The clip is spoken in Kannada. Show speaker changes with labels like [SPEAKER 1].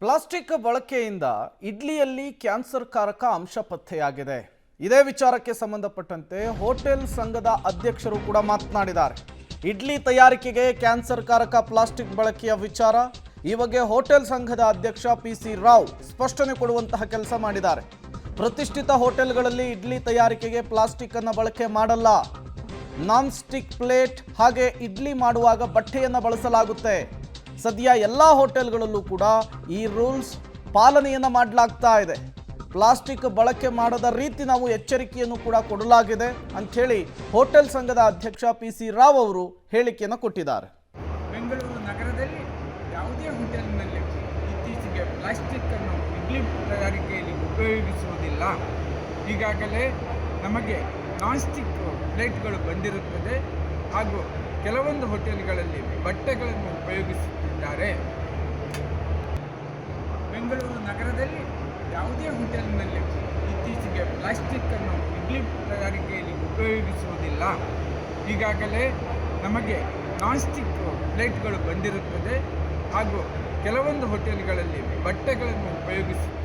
[SPEAKER 1] ಪ್ಲಾಸ್ಟಿಕ್ ಬಳಕೆಯಿಂದ ಇಡ್ಲಿಯಲ್ಲಿ ಕ್ಯಾನ್ಸರ್ ಕಾರಕ ಅಂಶ ಪತ್ತೆಯಾಗಿದೆ. ಇದೇ ವಿಚಾರಕ್ಕೆ ಸಂಬಂಧಪಟ್ಟಂತೆ ಹೋಟೆಲ್ ಸಂಘದ ಅಧ್ಯಕ್ಷರು ಕೂಡ ಮಾತನಾಡಿದ್ದಾರೆ. ಇಡ್ಲಿ ತಯಾರಿಕೆಗೆ ಕ್ಯಾನ್ಸರ್ ಕಾರಕ ಪ್ಲಾಸ್ಟಿಕ್ ಬಳಕೆಯ ವಿಚಾರ ಈ ಬಗ್ಗೆ ಹೋಟೆಲ್ ಸಂಘದ ಅಧ್ಯಕ್ಷ ಪಿಸಿ ರಾವ್ ಸ್ಪಷ್ಟನೆ ಕೊಡುವಂತಹ ಕೆಲಸ ಮಾಡಿದ್ದಾರೆ. ಪ್ರತಿಷ್ಠಿತ ಹೋಟೆಲ್ಗಳಲ್ಲಿ ಇಡ್ಲಿ ತಯಾರಿಕೆಗೆ ಪ್ಲಾಸ್ಟಿಕ್ ಅನ್ನು ಬಳಕೆ ಮಾಡಲ್ಲ. ನಾನ್ ಸ್ಟಿಕ್ ಪ್ಲೇಟ್ ಹಾಗೆ ಇಡ್ಲಿ ಮಾಡುವಾಗ ಬಟ್ಟೆಯನ್ನು ಬಳಸಲಾಗುತ್ತೆ. ಸದ್ಯ ಎಲ್ಲ ಹೋಟೆಲ್ಗಳಲ್ಲೂ ಕೂಡ ಈ ರೂಲ್ಸ್ ಪಾಲನೆಯನ್ನು ಮಾಡಲಾಗ್ತಾ ಇದೆ. ಪ್ಲಾಸ್ಟಿಕ್ ಬಳಕೆ ಮಾಡದ ರೀತಿ ನಾವು ಎಚ್ಚರಿಕೆಯನ್ನು ಕೂಡ ಕೊಡಲಾಗಿದೆ ಅಂಥೇಳಿ ಹೋಟೆಲ್ ಸಂಘದ ಅಧ್ಯಕ್ಷ ಪಿಸಿ ರಾವ್ ಅವರು ಹೇಳಿಕೆಯನ್ನು ಕೊಟ್ಟಿದ್ದಾರೆ.
[SPEAKER 2] ಬೆಂಗಳೂರು ನಗರದಲ್ಲಿ ಯಾವುದೇ ಹೋಟೆಲ್ನಲ್ಲಿ ಇತ್ತೀಚೆಗೆ ಪ್ಲಾಸ್ಟಿಕ್ ಅನ್ನು ಇಡ್ಲಿ ತಯಾರಿಕೆಯಲ್ಲಿ ಉಪಯೋಗಿಸುವುದಿಲ್ಲ. ಈಗಾಗಲೇ ನಮಗೆ ನಾನ್ ಸ್ಟಿಕ್ ಪ್ಲೇಟ್ಗಳು ಬಂದಿರುತ್ತದೆ ಹಾಗೂ ಕೆಲವೊಂದು ಹೋಟೆಲ್ಗಳಲ್ಲಿ ಬಟ್ಟೆಗಳನ್ನು ಉಪಯೋಗಿಸುತ್ತಿದ್ದಾರೆ. ಬೆಂಗಳೂರು ನಗರದಲ್ಲಿ ಯಾವುದೇ ಹೋಟೆಲ್ನಲ್ಲಿ ಇತ್ತೀಚೆಗೆ ಪ್ಲಾಸ್ಟಿಕ್ ಅನ್ನು ಇಡ್ಲಿ ತಯಾರಿಕೆಯಲ್ಲಿ ಉಪಯೋಗಿಸುವುದಿಲ್ಲ. ಈಗಾಗಲೇ ನಮಗೆ ನಾನ್ ಸ್ಟಿಕ್ ಪ್ಲೇಟ್ಗಳು ಬಂದಿರುತ್ತದೆ ಹಾಗೂ ಕೆಲವೊಂದು ಹೋಟೆಲ್ಗಳಲ್ಲಿ ಬಟ್ಟೆಗಳನ್ನು ಉಪಯೋಗಿಸುತ್ತಾರೆ.